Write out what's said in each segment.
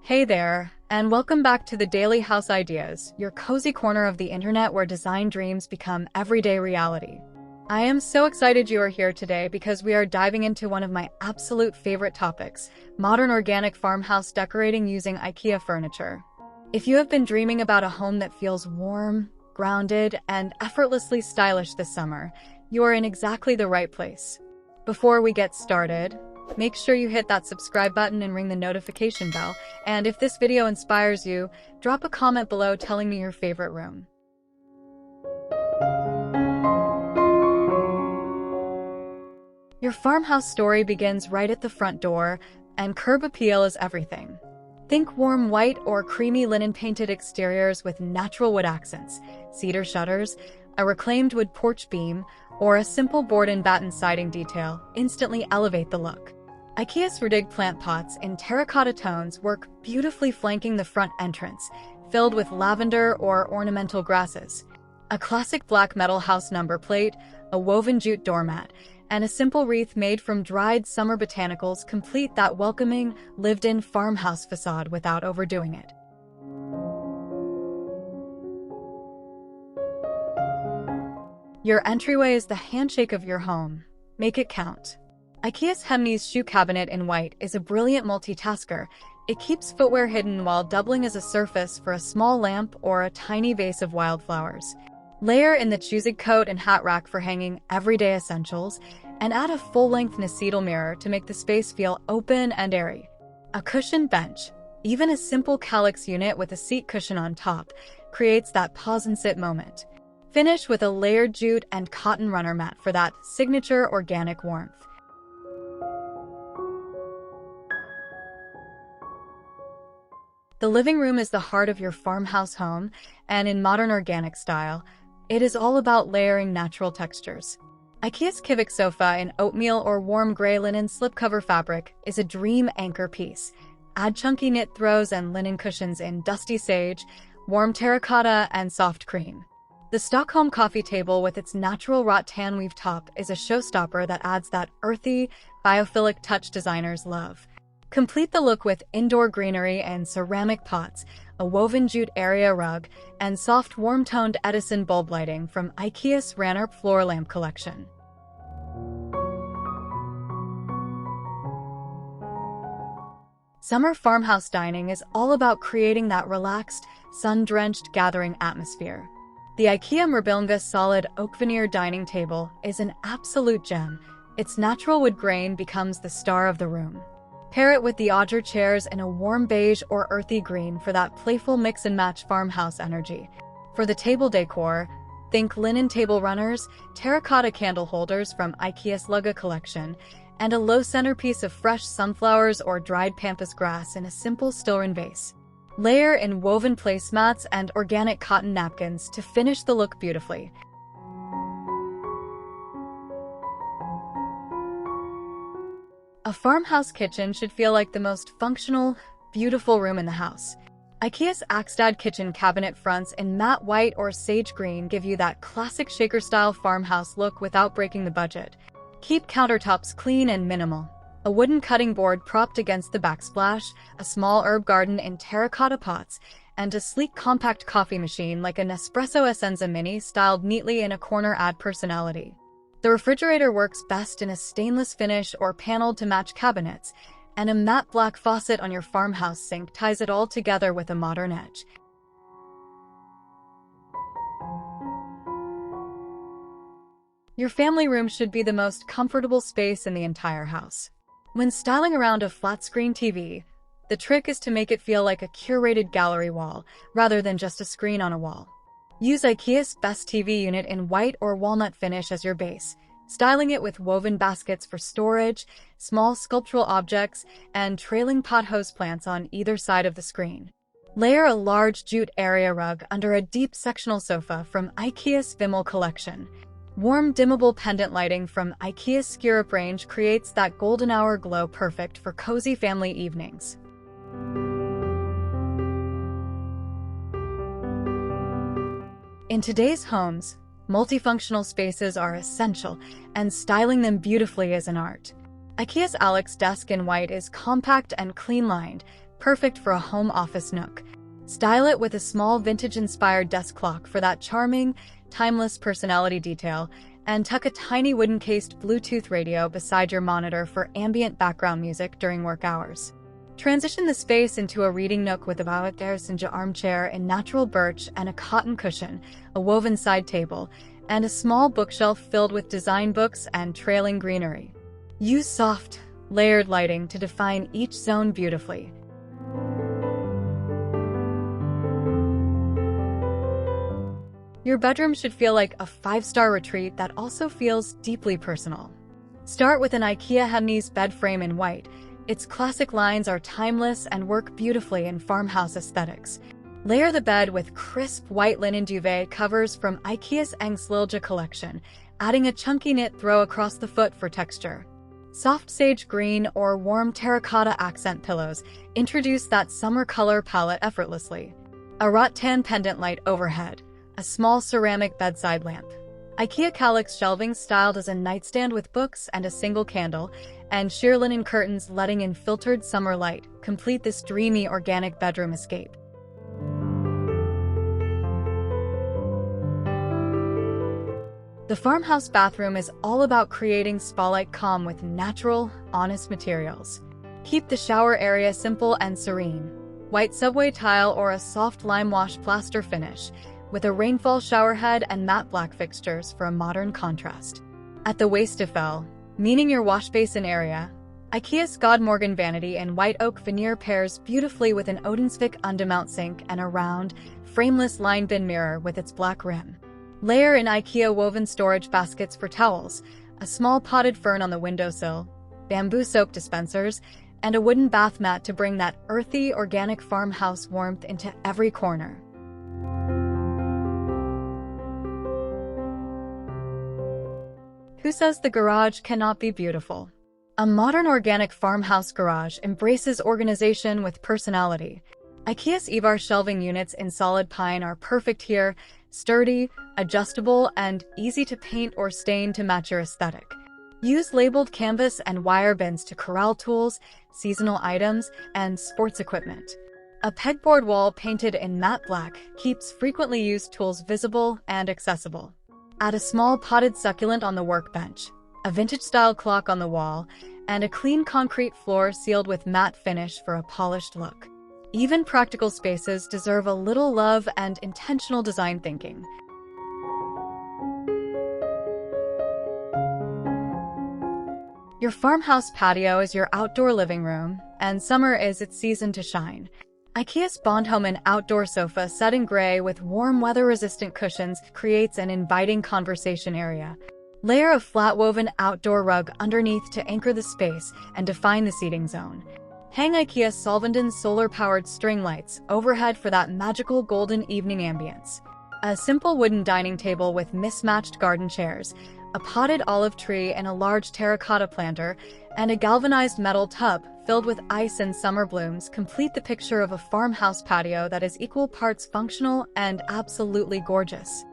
Hey there, and welcome back to the Daily House Ideas, your cozy corner of the internet where design dreams become everyday reality. I am so excited you are here today because we are diving into one of my absolute favorite topics, modern organic farmhouse decorating using IKEA furniture. If you have been dreaming about a home that feels warm, grounded, and effortlessly stylish this summer, you are in exactly the right place. Before we get started, make sure you hit that subscribe button and ring the notification bell. And if this video inspires you, drop a comment below telling me your favorite room. Your farmhouse story begins right at the front door, and curb appeal is everything. Think warm white or creamy linen-painted exteriors with natural wood accents, cedar shutters, a reclaimed wood porch beam, or a simple board and batten siding detail instantly elevate the look. IKEA's Rustic plant pots in terracotta tones work beautifully flanking the front entrance, filled with lavender or ornamental grasses. A classic black metal house number plate, a woven jute doormat, and a simple wreath made from dried summer botanicals complete that welcoming, lived-in farmhouse facade without overdoing it. Your entryway is the handshake of your home. Make it count. IKEA's Hemnes shoe cabinet in white is a brilliant multitasker. It keeps footwear hidden while doubling as a surface for a small lamp or a tiny vase of wildflowers. Layer in the choosing coat and hat rack for hanging everyday essentials, and add a full-length Nacetal mirror to make the space feel open and airy. A cushioned bench, even a simple calyx unit with a seat cushion on top, creates that pause-and-sit moment. Finish with a layered jute and cotton runner mat for that signature organic warmth. The living room is the heart of your farmhouse home, and in modern organic style, it is all about layering natural textures. IKEA's Kivik sofa in oatmeal or warm gray linen slipcover fabric is a dream anchor piece. Add chunky knit throws and linen cushions in dusty sage, warm terracotta, and soft cream. The Stockholm coffee table with its natural wrought tan weave top is a showstopper that adds that earthy, biophilic touch designers love. Complete the look with indoor greenery and ceramic pots, a woven jute area rug, and soft warm-toned Edison bulb lighting from IKEA's Ranarp floor lamp collection. Summer farmhouse dining is all about creating that relaxed, sun-drenched gathering atmosphere. The IKEA Mörbylånga solid oak veneer dining table is an absolute gem. Its natural wood grain becomes the star of the room. Pair it with the Odger chairs in a warm beige or earthy green for that playful mix-and-match farmhouse energy. For the table decor, think linen table runners, terracotta candle holders from IKEA's Lugga collection, and a low centerpiece of fresh sunflowers or dried pampas grass in a simple Stilren vase. Layer in woven placemats and organic cotton napkins to finish the look beautifully. A farmhouse kitchen should feel like the most functional, beautiful room in the house. IKEA's Axstad kitchen cabinet fronts in matte white or sage green give you that classic shaker-style farmhouse look without breaking the budget. Keep countertops clean and minimal. A wooden cutting board propped against the backsplash, a small herb garden in terracotta pots, and a sleek compact coffee machine like a Nespresso Essenza Mini styled neatly in a corner add personality. The refrigerator works best in a stainless finish or paneled to match cabinets, and a matte black faucet on your farmhouse sink ties it all together with a modern edge. Your family room should be the most comfortable space in the entire house. When styling around a flat-screen TV, the trick is to make it feel like a curated gallery wall, rather than just a screen on a wall. Use IKEA's best TV unit in white or walnut finish as your base, styling it with woven baskets for storage, small sculptural objects, and trailing pothose plants on either side of the screen. Layer a large jute area rug under a deep sectional sofa from IKEA's Vimmel collection. Warm dimmable pendant lighting from IKEA's Skurup range creates that golden hour glow perfect for cozy family evenings. In today's homes, multifunctional spaces are essential, and styling them beautifully is an art. IKEA's Alex desk in white is compact and clean-lined, perfect for a home office nook. Style it with a small vintage-inspired desk clock for that charming, timeless personality detail, and tuck a tiny wooden-cased Bluetooth radio beside your monitor for ambient background music during work hours. Transition the space into a reading nook with a Biophilic armchair in natural birch and a cotton cushion, a woven side table, and a small bookshelf filled with design books and trailing greenery. Use soft, layered lighting to define each zone beautifully. Your bedroom should feel like a five-star retreat that also feels deeply personal. Start with an IKEA Hennes bed frame in white. Its classic lines are timeless and work beautifully in farmhouse aesthetics. Layer the bed with crisp white linen duvet covers from IKEA's Ängslilja collection, adding a chunky knit throw across the foot for texture. Soft sage green or warm terracotta accent pillows introduce that summer color palette effortlessly. A rattan pendant light overhead. A small ceramic bedside lamp. IKEA Kallax shelving styled as a nightstand with books and a single candle, and sheer linen curtains letting in filtered summer light complete this dreamy organic bedroom escape. The farmhouse bathroom is all about creating spa-like calm with natural, honest materials. Keep the shower area simple and serene. White subway tile or a soft lime wash plaster finish, with a rainfall showerhead and matte black fixtures for a modern contrast. At the Wastafel, meaning your wash basin area, IKEA Skodmorgen vanity in white oak veneer pairs beautifully with an Odensvik undermount sink and a round, frameless line bin mirror with its black rim. Layer in IKEA woven storage baskets for towels, a small potted fern on the windowsill, bamboo soap dispensers, and a wooden bath mat to bring that earthy, organic farmhouse warmth into every corner. Who says the garage cannot be beautiful? A modern organic farmhouse garage embraces organization with personality. IKEA's Ivar shelving units in solid pine are perfect here, sturdy, adjustable, and easy to paint or stain to match your aesthetic. Use labeled canvas and wire bins to corral tools, seasonal items, and sports equipment. A pegboard wall painted in matte black keeps frequently used tools visible and accessible. Add a small potted succulent on the workbench, a vintage-style clock on the wall, and a clean concrete floor sealed with matte finish for a polished look. Even practical spaces deserve a little love and intentional design thinking. Your farmhouse patio is your outdoor living room, and summer is its season to shine. IKEA's Bondhomen outdoor sofa set in gray with warm weather-resistant cushions creates an inviting conversation area. Layer a flat-woven outdoor rug underneath to anchor the space and define the seating zone. Hang IKEA Solvenden solar-powered string lights overhead for that magical golden evening ambience. A simple wooden dining table with mismatched garden chairs, a potted olive tree and a large terracotta planter, and a galvanized metal tub filled with ice and summer blooms complete the picture of a farmhouse patio that is equal parts functional and absolutely gorgeous.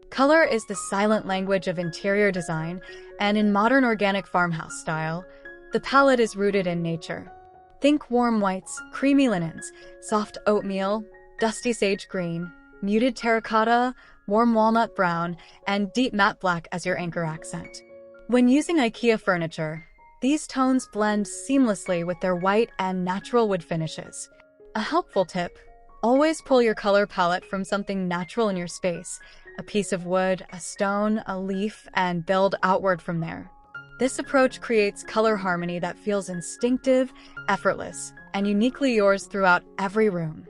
Color is the silent language of interior design, and in modern organic farmhouse style, the palette is rooted in nature. Think warm whites, creamy linens, soft oatmeal, dusty sage green, muted terracotta, warm walnut brown, and deep matte black as your anchor accent. When using IKEA furniture, these tones blend seamlessly with their white and natural wood finishes. A helpful tip: always pull your color palette from something natural in your space, a piece of wood, a stone, a leaf, and build outward from there. This approach creates color harmony that feels instinctive, effortless, and uniquely yours throughout every room.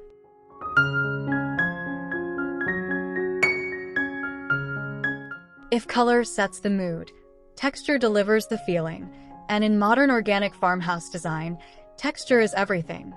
If color sets the mood, texture delivers the feeling, and in modern organic farmhouse design, texture is everything.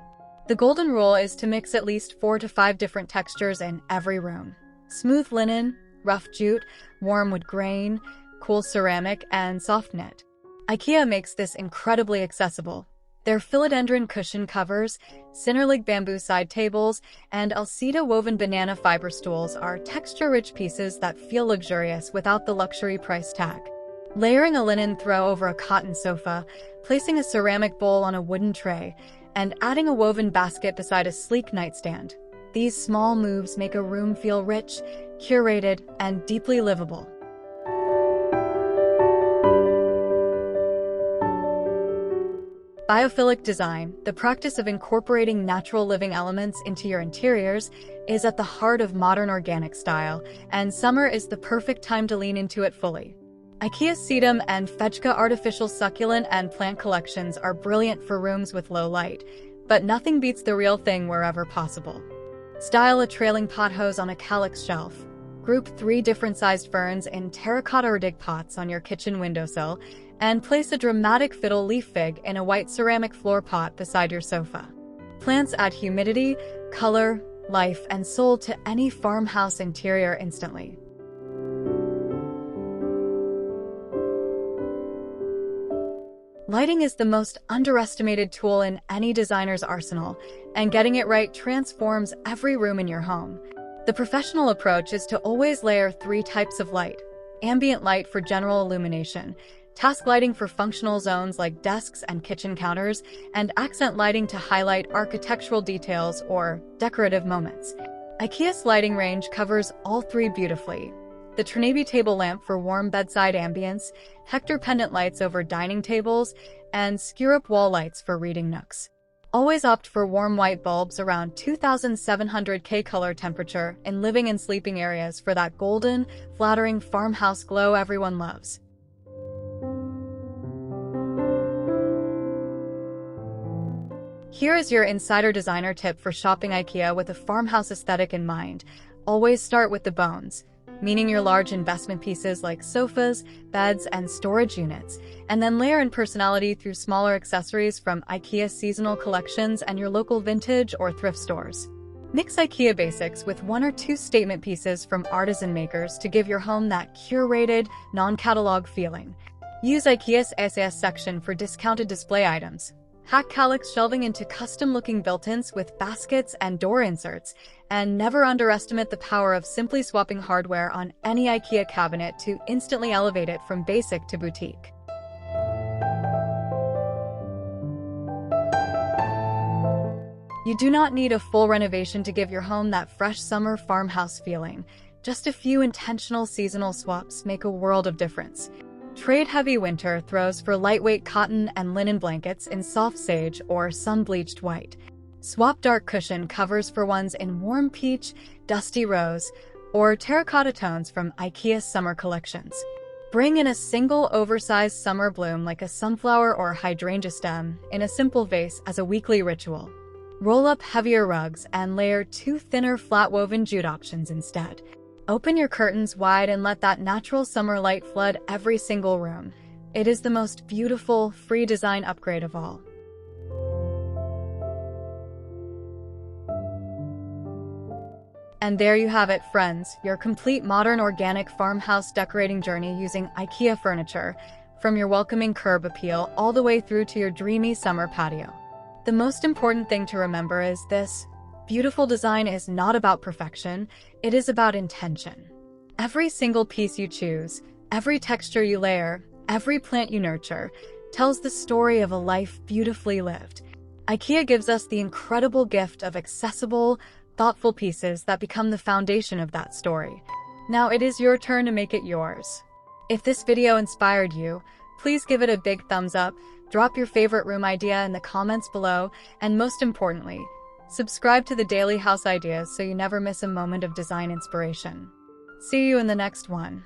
The golden rule is to mix at least 4 to 5 different textures in every room. Smooth linen, rough jute, warm wood grain, cool ceramic, and soft knit. IKEA makes this incredibly accessible. Their philodendron cushion covers, Cinderlig bamboo side tables, and Alcida woven banana fiber stools are texture-rich pieces that feel luxurious without the luxury price tag. Layering a linen throw over a cotton sofa, placing a ceramic bowl on a wooden tray, and adding a woven basket beside a sleek nightstand. These small moves make a room feel rich, curated, and deeply livable. Biophilic design, the practice of incorporating natural living elements into your interiors, is at the heart of modern organic style, and summer is the perfect time to lean into it fully. IKEA sedum and fechka artificial succulent and plant collections are brilliant for rooms with low light, but nothing beats the real thing wherever possible. Style a trailing pot hose on a calyx shelf. Group 3 different-sized ferns in terracotta or dig pots on your kitchen windowsill, and place a dramatic fiddle leaf fig in a white ceramic floor pot beside your sofa. Plants add humidity, color, life, and soul to any farmhouse interior instantly. Lighting is the most underestimated tool in any designer's arsenal, and getting it right transforms every room in your home. The professional approach is to always layer 3 types of light: ambient light for general illumination, task lighting for functional zones like desks and kitchen counters, and accent lighting to highlight architectural details or decorative moments. IKEA's lighting range covers all 3 beautifully. The Trinity table lamp for warm bedside ambience, Hector pendant lights over dining tables, and Scurup wall lights for reading nooks. Always opt for warm white bulbs around 2700 K color temperature in living and sleeping areas for that golden, flattering farmhouse glow everyone loves. Here is your insider designer tip for shopping IKEA with a farmhouse aesthetic in mind. Always start with the bones, meaning your large investment pieces like sofas, beds, and storage units, and then layer in personality through smaller accessories from IKEA seasonal collections and your local vintage or thrift stores. Mix IKEA basics with 1 or 2 statement pieces from artisan makers to give your home that curated, non-catalog feeling. Use IKEA's SAS section for discounted display items. Hack calyx shelving into custom-looking built-ins with baskets and door inserts, and never underestimate the power of simply swapping hardware on any IKEA cabinet to instantly elevate it from basic to boutique. You do not need a full renovation to give your home that fresh summer farmhouse feeling. Just a few intentional seasonal swaps make a world of difference. Trade heavy winter throws for lightweight cotton and linen blankets in soft sage or sun-bleached white. Swap dark cushion covers for ones in warm peach, dusty rose, or terracotta tones from IKEA's summer collections. Bring in a single oversized summer bloom like a sunflower or hydrangea stem in a simple vase as a weekly ritual. Roll up heavier rugs and layer 2 thinner flat-woven jute options instead. Open your curtains wide and let that natural summer light flood every single room. It is the most beautiful, free design upgrade of all. And there you have it, friends, your complete modern organic farmhouse decorating journey using IKEA furniture, from your welcoming curb appeal all the way through to your dreamy summer patio. The most important thing to remember is this: beautiful design is not about perfection, it is about intention. Every single piece you choose, every texture you layer, every plant you nurture, tells the story of a life beautifully lived. IKEA gives us the incredible gift of accessible, thoughtful pieces that become the foundation of that story. Now it is your turn to make it yours. If this video inspired you, please give it a big thumbs up, drop your favorite room idea in the comments below, and most importantly, subscribe to the Daily House Ideas so you never miss a moment of design inspiration. See you in the next one.